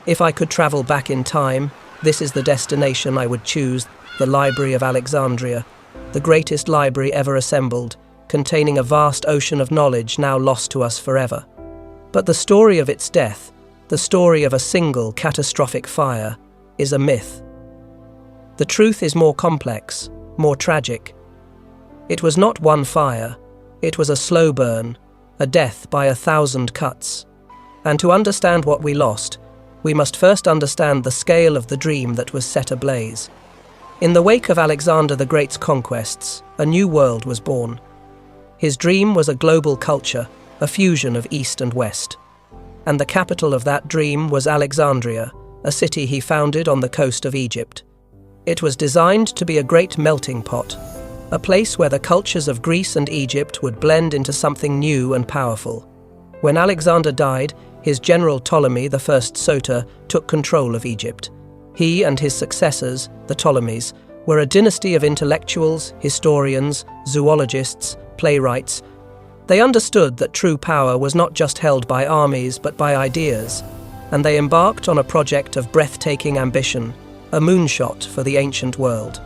If I could travel back in time, this is the destination I would choose: the Library of Alexandria, the greatest library ever assembled, containing a vast ocean of knowledge now lost to us forever. But the story of its death, the story of a single catastrophic fire, is a myth. The truth is more complex, more tragic. It was not one fire, it was a slow burn, a death by 1,000 cuts. And to understand what we lost, we must first understand the scale of the dream that was set ablaze. In the wake of Alexander the Great's conquests, a new world was born. His dream was a global culture, a fusion of East and West. And the capital of that dream was Alexandria, a city he founded on the coast of Egypt. It was designed to be a great melting pot, a place where the cultures of Greece and Egypt would blend into something new and powerful. When Alexander died, his general Ptolemy I Soter took control of Egypt. He and his successors, the Ptolemies, were a dynasty of intellectuals, historians, zoologists, playwrights. They understood that true power was not just held by armies but by ideas, and they embarked on a project of breathtaking ambition, a moonshot for the ancient world.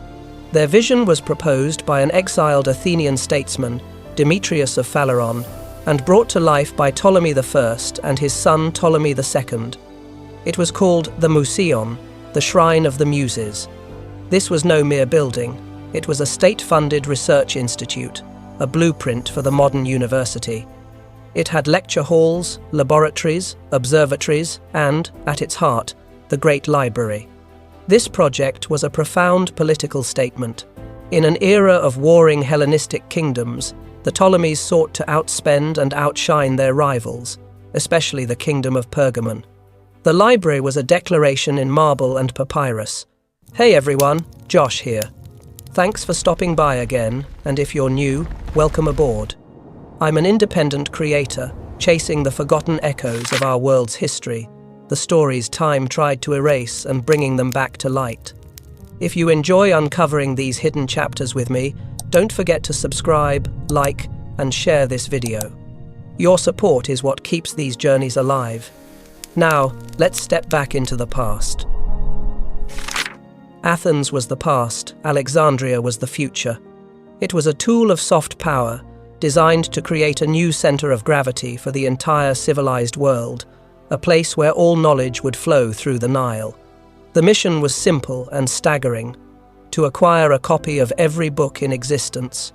Their vision was proposed by an exiled Athenian statesman, Demetrius of Phaleron, and brought to life by Ptolemy I and his son Ptolemy II. It was called the Museion, the Shrine of the Muses. This was no mere building, it was a state-funded research institute, a blueprint for the modern university. It had lecture halls, laboratories, observatories, and, at its heart, the Great Library. This project was a profound political statement. In an era of warring Hellenistic kingdoms, the Ptolemies sought to outspend and outshine their rivals, especially the Kingdom of Pergamon. The library was a declaration in marble and papyrus. Hey everyone, Josh here. Thanks for stopping by again, and if you're new, welcome aboard. I'm an independent creator, chasing the forgotten echoes of our world's history, the stories time tried to erase and bringing them back to light. If you enjoy uncovering these hidden chapters with me, don't forget to subscribe, like, and share this video. Your support is what keeps these journeys alive. Now, let's step back into the past. Athens was the past, Alexandria was the future. It was a tool of soft power, designed to create a new center of gravity for the entire civilized world, a place where all knowledge would flow through the Nile. The mission was simple and staggering: to acquire a copy of every book in existence.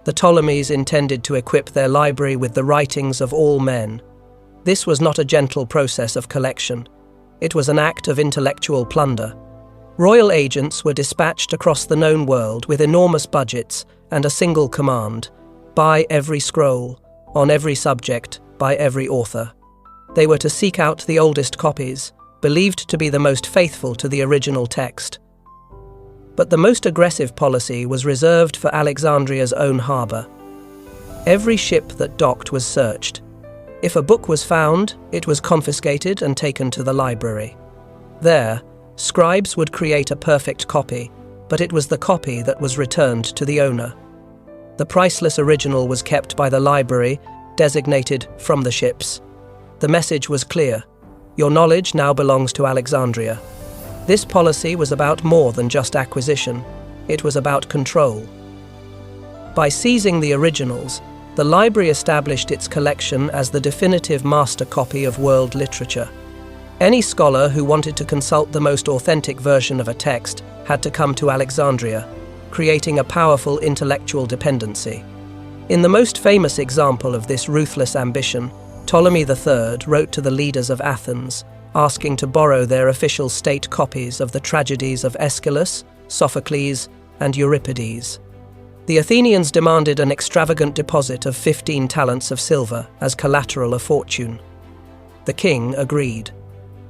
The Ptolemies intended to equip their library with the writings of all men. This was not a gentle process of collection. It was an act of intellectual plunder. Royal agents were dispatched across the known world with enormous budgets and a single command: buy every scroll, on every subject, by every author. They were to seek out the oldest copies, believed to be the most faithful to the original text. But the most aggressive policy was reserved for Alexandria's own harbour. Every ship that docked was searched. If a book was found, it was confiscated and taken to the library. There, scribes would create a perfect copy, but it was the copy that was returned to the owner. The priceless original was kept by the library, designated from the ships. The message was clear: your knowledge now belongs to Alexandria. This policy was about more than just acquisition, it was about control. By seizing the originals, the library established its collection as the definitive master copy of world literature. Any scholar who wanted to consult the most authentic version of a text had to come to Alexandria, creating a powerful intellectual dependency. In the most famous example of this ruthless ambition, Ptolemy III wrote to the leaders of Athens, asking to borrow their official state copies of the tragedies of Aeschylus, Sophocles, and Euripides. The Athenians demanded an extravagant deposit of 15 talents of silver as collateral of fortune. The king agreed.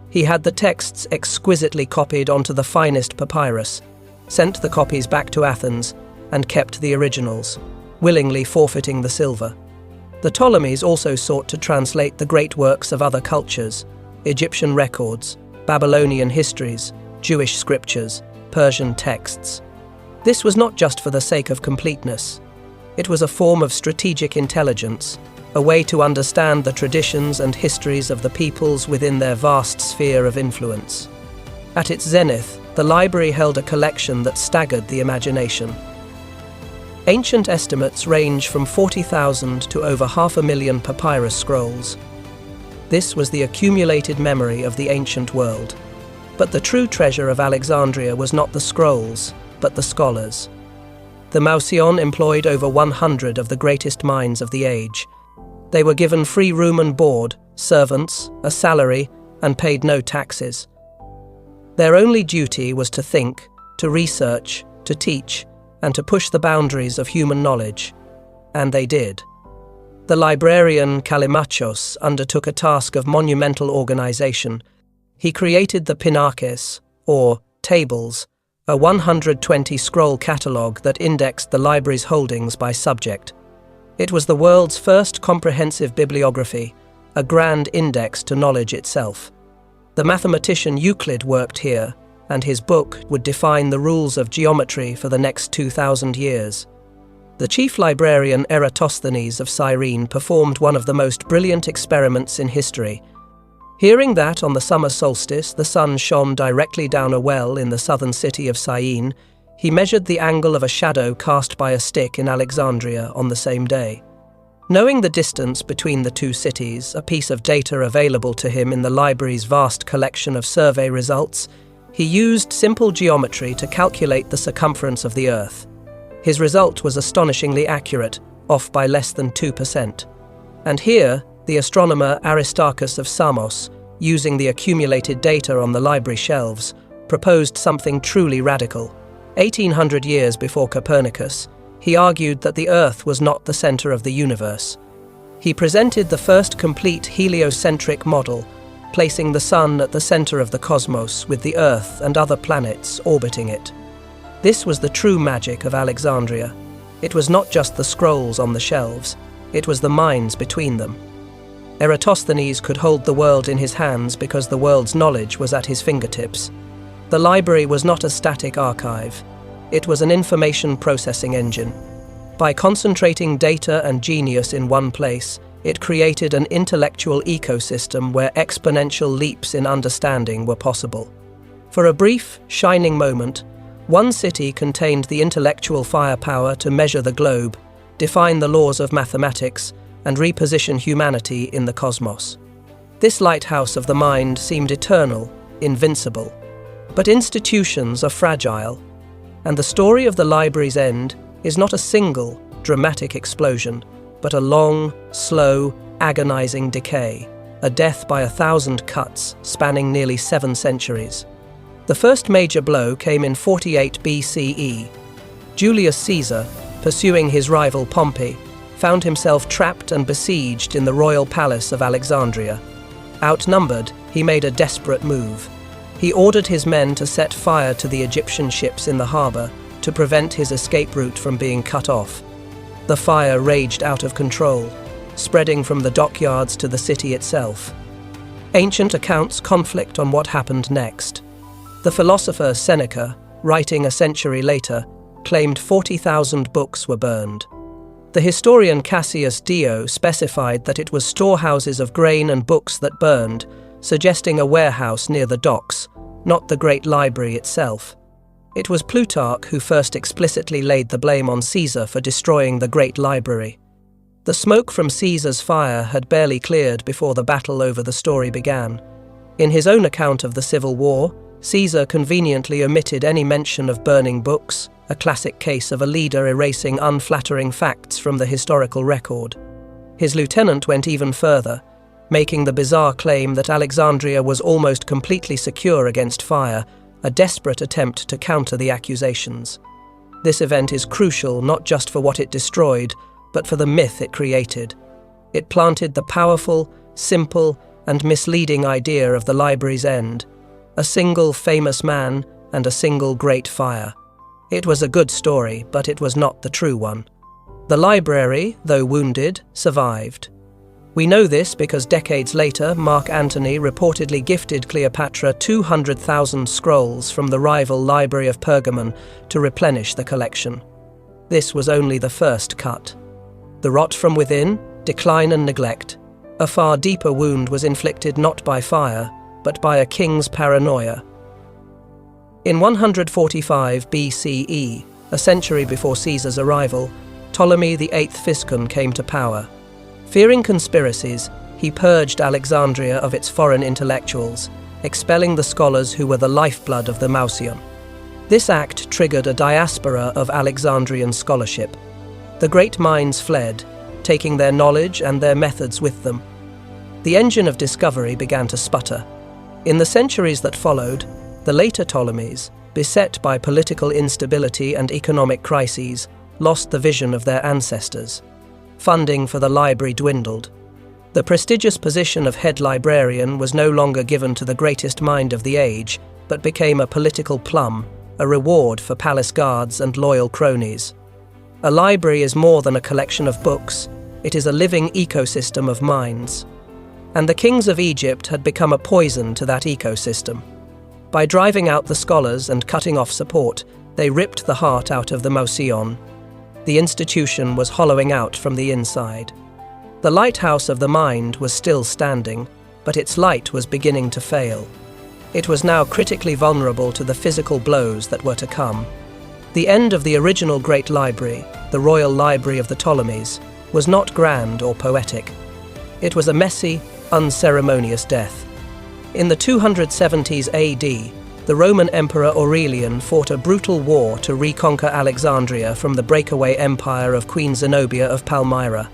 He had the texts exquisitely copied onto the finest papyrus, sent the copies back to Athens, and kept the originals, willingly forfeiting the silver. The Ptolemies also sought to translate the great works of other cultures: Egyptian records, Babylonian histories, Jewish scriptures, Persian texts. This was not just for the sake of completeness. It was a form of strategic intelligence, a way to understand the traditions and histories of the peoples within their vast sphere of influence. At its zenith, the library held a collection that staggered the imagination. Ancient estimates range from 40,000 to over 500,000 papyrus scrolls. This was the accumulated memory of the ancient world. But the true treasure of Alexandria was not the scrolls, but the scholars. The Moussion employed over 100 of the greatest minds of the age. They were given free room and board, servants, a salary, and paid no taxes. Their only duty was to think, to research, to teach, and to push the boundaries of human knowledge. And they did. The librarian Callimachos undertook a task of monumental organization. He created the Pinakes, or tables, a 120-scroll catalogue that indexed the library's holdings by subject. It was the world's first comprehensive bibliography, a grand index to knowledge itself. The mathematician Euclid worked here, and his book would define the rules of geometry for the next 2,000 years. The chief librarian Eratosthenes of Cyrene performed one of the most brilliant experiments in history. Hearing that on the summer solstice the sun shone directly down a well in the southern city of Syene, he measured the angle of a shadow cast by a stick in Alexandria on the same day. Knowing the distance between the two cities, a piece of data available to him in the library's vast collection of survey results, he used simple geometry to calculate the circumference of the Earth. His result was astonishingly accurate, off by less than 2%. And here, the astronomer Aristarchus of Samos, using the accumulated data on the library shelves, proposed something truly radical. 1800 years before Copernicus, he argued that the Earth was not the center of the universe. He presented the first complete heliocentric model, placing the Sun at the center of the cosmos with the Earth and other planets orbiting it. This was the true magic of Alexandria. It was not just the scrolls on the shelves, it was the minds between them. Eratosthenes could hold the world in his hands because the world's knowledge was at his fingertips. The library was not a static archive. It was an information processing engine. By concentrating data and genius in one place, it created an intellectual ecosystem where exponential leaps in understanding were possible. For a brief, shining moment, one city contained the intellectual firepower to measure the globe, define the laws of mathematics, and reposition humanity in the cosmos. This lighthouse of the mind seemed eternal, invincible. But institutions are fragile, and the story of the library's end is not a single, dramatic explosion, but a long, slow, agonizing decay, a death by 1,000 cuts spanning nearly 7 centuries. The first major blow came in 48 BCE. Julius Caesar, pursuing his rival Pompey, found himself trapped and besieged in the royal palace of Alexandria. Outnumbered, he made a desperate move. He ordered his men to set fire to the Egyptian ships in the harbor to prevent his escape route from being cut off. The fire raged out of control, spreading from the dockyards to the city itself. Ancient accounts conflict on what happened next. The philosopher Seneca, writing a century later, claimed 40,000 books were burned. The historian Cassius Dio specified that it was storehouses of grain and books that burned, suggesting a warehouse near the docks, not the great library itself. It was Plutarch who first explicitly laid the blame on Caesar for destroying the great library. The smoke from Caesar's fire had barely cleared before the battle over the story began. In his own account of the Civil War, Caesar conveniently omitted any mention of burning books, a classic case of a leader erasing unflattering facts from the historical record. His lieutenant went even further, making the bizarre claim that Alexandria was almost completely secure against fire, a desperate attempt to counter the accusations. This event is crucial not just for what it destroyed, but for the myth it created. It planted the powerful, simple, and misleading idea of the library's end, a single famous man and a single great fire. It was a good story, but it was not the true one. The library, though wounded, survived. We know this because decades later, Mark Antony reportedly gifted Cleopatra 200,000 scrolls from the rival Library of Pergamon to replenish the collection. This was only the first cut. The rot from within, decline and neglect. A far deeper wound was inflicted not by fire, but by a king's paranoia. In 145 BCE, a century before Caesar's arrival, Ptolemy VIII Physcon came to power. Fearing conspiracies, he purged Alexandria of its foreign intellectuals, expelling the scholars who were the lifeblood of the Mouseion. This act triggered a diaspora of Alexandrian scholarship. The great minds fled, taking their knowledge and their methods with them. The engine of discovery began to sputter. In the centuries that followed, the later Ptolemies, beset by political instability and economic crises, lost the vision of their ancestors. Funding for the library dwindled. The prestigious position of head librarian was no longer given to the greatest mind of the age, but became a political plum, a reward for palace guards and loyal cronies. A library is more than a collection of books, it is a living ecosystem of minds. And the kings of Egypt had become a poison to that ecosystem. By driving out the scholars and cutting off support, they ripped the heart out of the Mouseion. The institution was hollowing out from the inside. The lighthouse of the mind was still standing, but its light was beginning to fail. It was now critically vulnerable to the physical blows that were to come. The end of the original great library, the Royal Library of the Ptolemies, was not grand or poetic. It was a messy, unceremonious death. In the 270s AD, the Roman Emperor Aurelian fought a brutal war to reconquer Alexandria from the breakaway empire of Queen Zenobia of Palmyra.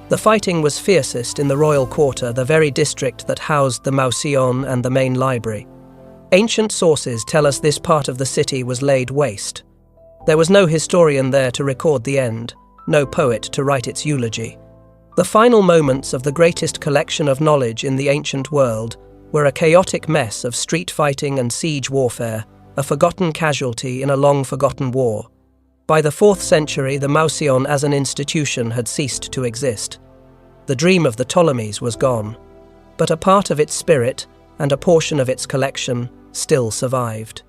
The fighting was fiercest in the royal quarter, the very district that housed the Mouseion and the main library. Ancient sources tell us this part of the city was laid waste. There was no historian there to record the end, no poet to write its eulogy. The final moments of the greatest collection of knowledge in the ancient world were a chaotic mess of street fighting and siege warfare, a forgotten casualty in a long-forgotten war. By the 4th century, the Mouseion as an institution had ceased to exist. The dream of the Ptolemies was gone, but a part of its spirit and a portion of its collection still survived.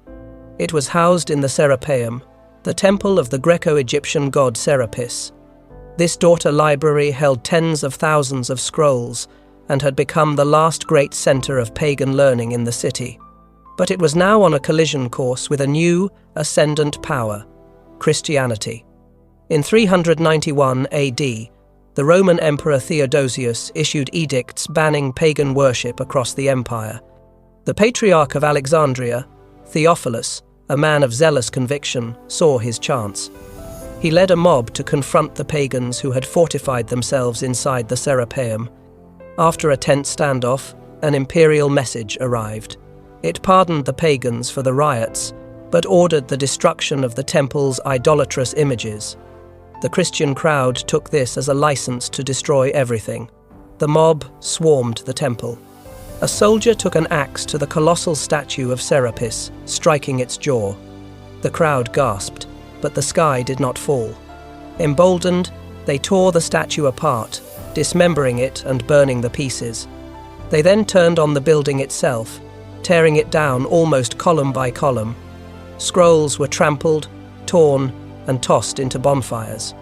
It was housed in the Serapeum, the temple of the Greco-Egyptian god Serapis. This daughter library held tens of thousands of scrolls and had become the last great center of pagan learning in the city. But it was now on a collision course with a new, ascendant power, Christianity. In 391 AD, the Roman Emperor Theodosius issued edicts banning pagan worship across the empire. The Patriarch of Alexandria, Theophilus, a man of zealous conviction, saw his chance. He led a mob to confront the pagans who had fortified themselves inside the Serapeum. After a tense standoff, an imperial message arrived. It pardoned the pagans for the riots, but ordered the destruction of the temple's idolatrous images. The Christian crowd took this as a license to destroy everything. The mob swarmed the temple. A soldier took an axe to the colossal statue of Serapis, striking its jaw. The crowd gasped, but the sky did not fall. Emboldened, they tore the statue apart, dismembering it and burning the pieces. They then turned on the building itself, tearing it down almost column by column. Scrolls were trampled, torn, and tossed into bonfires.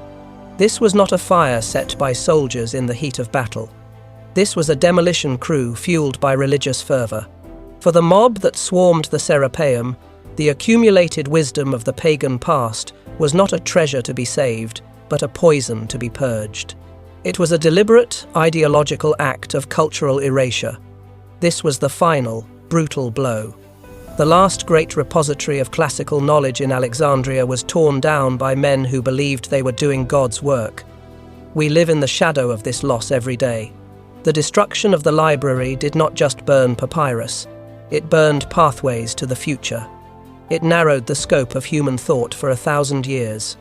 This was not a fire set by soldiers in the heat of battle. This was a demolition crew fueled by religious fervor. For the mob that swarmed the Serapeum, the accumulated wisdom of the pagan past was not a treasure to be saved, but a poison to be purged. It was a deliberate, ideological act of cultural erasure. This was the final, brutal blow. The last great repository of classical knowledge in Alexandria was torn down by men who believed they were doing God's work. We live in the shadow of this loss every day. The destruction of the library did not just burn papyrus, it burned pathways to the future. It narrowed the scope of human thought for 1,000 years.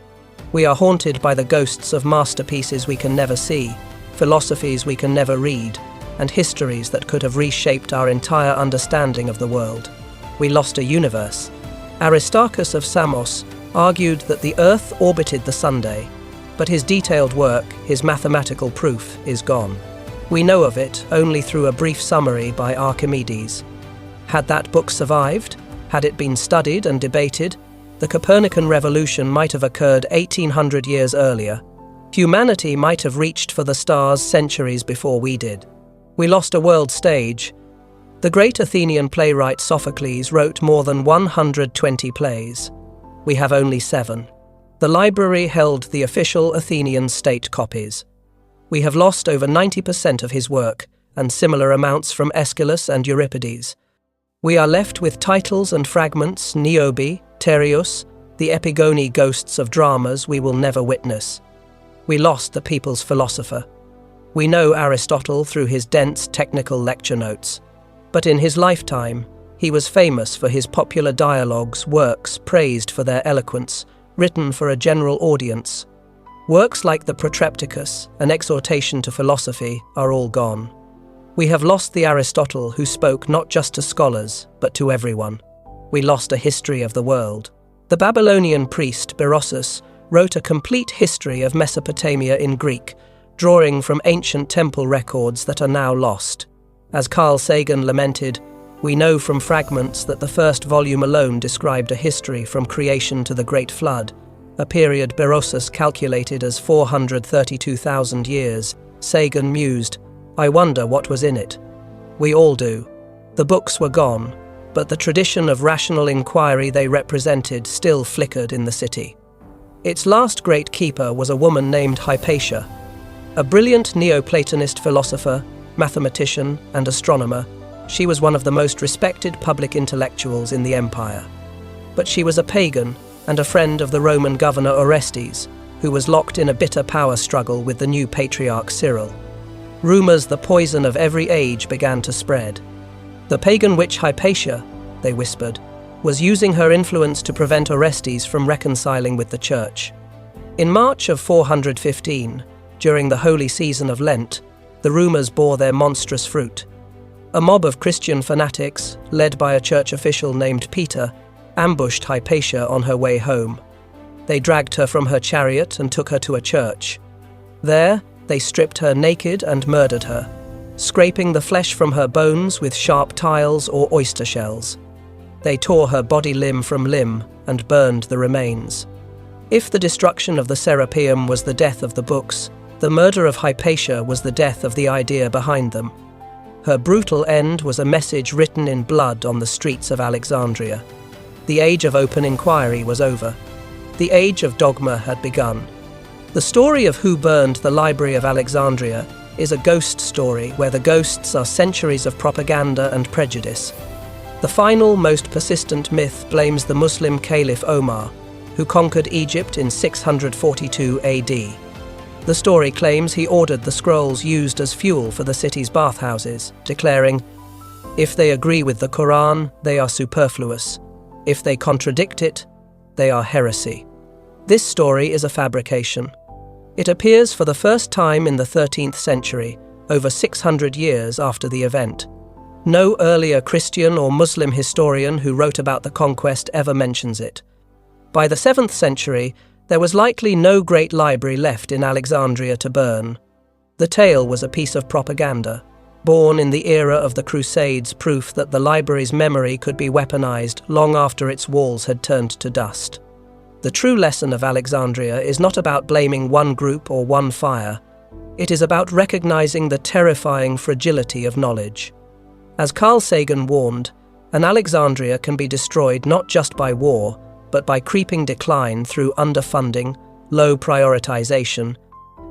We are haunted by the ghosts of masterpieces we can never see, philosophies we can never read, and histories that could have reshaped our entire understanding of the world. We lost a universe. Aristarchus of Samos argued that the Earth orbited the Sunday, but his detailed work, his mathematical proof, is gone. We know of it only through a brief summary by Archimedes. Had that book survived, had it been studied and debated, the Copernican revolution might have occurred 1800 years earlier. Humanity might have reached for the stars centuries before we did. We lost a world stage. The great Athenian playwright Sophocles wrote more than 120 plays. We have only 7. The library held the official Athenian state copies. We have lost over 90% of his work, and similar amounts from Aeschylus and Euripides. We are left with titles and fragments, Niobe, Tereus, the epigoni ghosts of dramas we will never witness. We lost the people's philosopher. We know Aristotle through his dense technical lecture notes, but in his lifetime, he was famous for his popular dialogues, works praised for their eloquence, written for a general audience. Works like the Protrepticus, an exhortation to philosophy, are all gone. We have lost the Aristotle who spoke not just to scholars, but to everyone. We lost a history of the world. The Babylonian priest Berossus wrote a complete history of Mesopotamia in Greek, drawing from ancient temple records that are now lost. As Carl Sagan lamented, we know from fragments that the first volume alone described a history from creation to the Great Flood, a period Berossus calculated as 432,000 years. Sagan mused, "I wonder what was in it." We all do. The books were gone, but the tradition of rational inquiry they represented still flickered in the city. Its last great keeper was a woman named Hypatia, a brilliant Neoplatonist philosopher, mathematician, and astronomer. She was one of the most respected public intellectuals in the empire. But she was a pagan and a friend of the Roman governor Orestes, who was locked in a bitter power struggle with the new patriarch Cyril. Rumors the poison of every age began to spread. The pagan witch Hypatia, they whispered, was using her influence to prevent Orestes from reconciling with the church. In March of 415, during the holy season of Lent, the rumors bore their monstrous fruit. A mob of Christian fanatics, led by a church official named Peter, ambushed Hypatia on her way home. They dragged her from her chariot and took her to a church. There, they stripped her naked and murdered her, scraping the flesh from her bones with sharp tiles or oyster shells. They tore her body limb from limb and burned the remains. If the destruction of the Serapeum was the death of the books, the murder of Hypatia was the death of the idea behind them. Her brutal end was a message written in blood on the streets of Alexandria. The age of open inquiry was over. The age of dogma had begun. The story of who burned the Library of Alexandria is a ghost story where the ghosts are centuries of propaganda and prejudice. The final, most persistent myth blames the Muslim Caliph Omar, who conquered Egypt in 642 AD. The story claims he ordered the scrolls used as fuel for the city's bathhouses, declaring, "If they agree with the Quran, they are superfluous. If they contradict it, they are heresy." This story is a fabrication. It appears for the first time in the 13th century, over 600 years after the event. No earlier Christian or Muslim historian who wrote about the conquest ever mentions it. By the 7th century, there was likely no great library left in Alexandria to burn. The tale was a piece of propaganda, born in the era of the Crusades, proof that the library's memory could be weaponized long after its walls had turned to dust. The true lesson of Alexandria is not about blaming one group or one fire. It is about recognizing the terrifying fragility of knowledge. As Carl Sagan warned, an Alexandria can be destroyed not just by war, but by creeping decline through underfunding, low prioritization,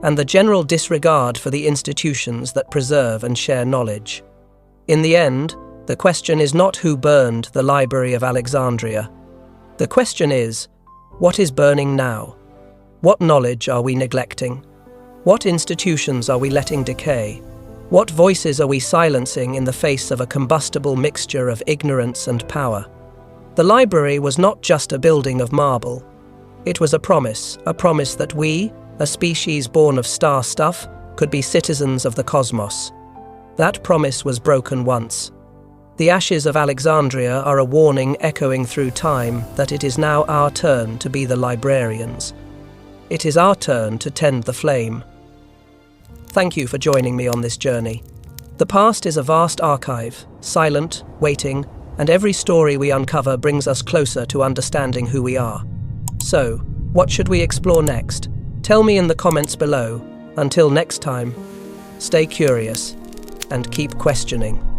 and the general disregard for the institutions that preserve and share knowledge. In the end, the question is not who burned the Library of Alexandria. The question is, what is burning now? What knowledge are we neglecting? What institutions are we letting decay? What voices are we silencing in the face of a combustible mixture of ignorance and power? The library was not just a building of marble. It was a promise that we, a species born of star stuff, could be citizens of the cosmos. That promise was broken once. The ashes of Alexandria are a warning echoing through time that it is now our turn to be the librarians. It is our turn to tend the flame. Thank you for joining me on this journey. The past is a vast archive, silent, waiting, and every story we uncover brings us closer to understanding who we are. So, what should we explore next? Tell me in the comments below. Until next time, stay curious and keep questioning.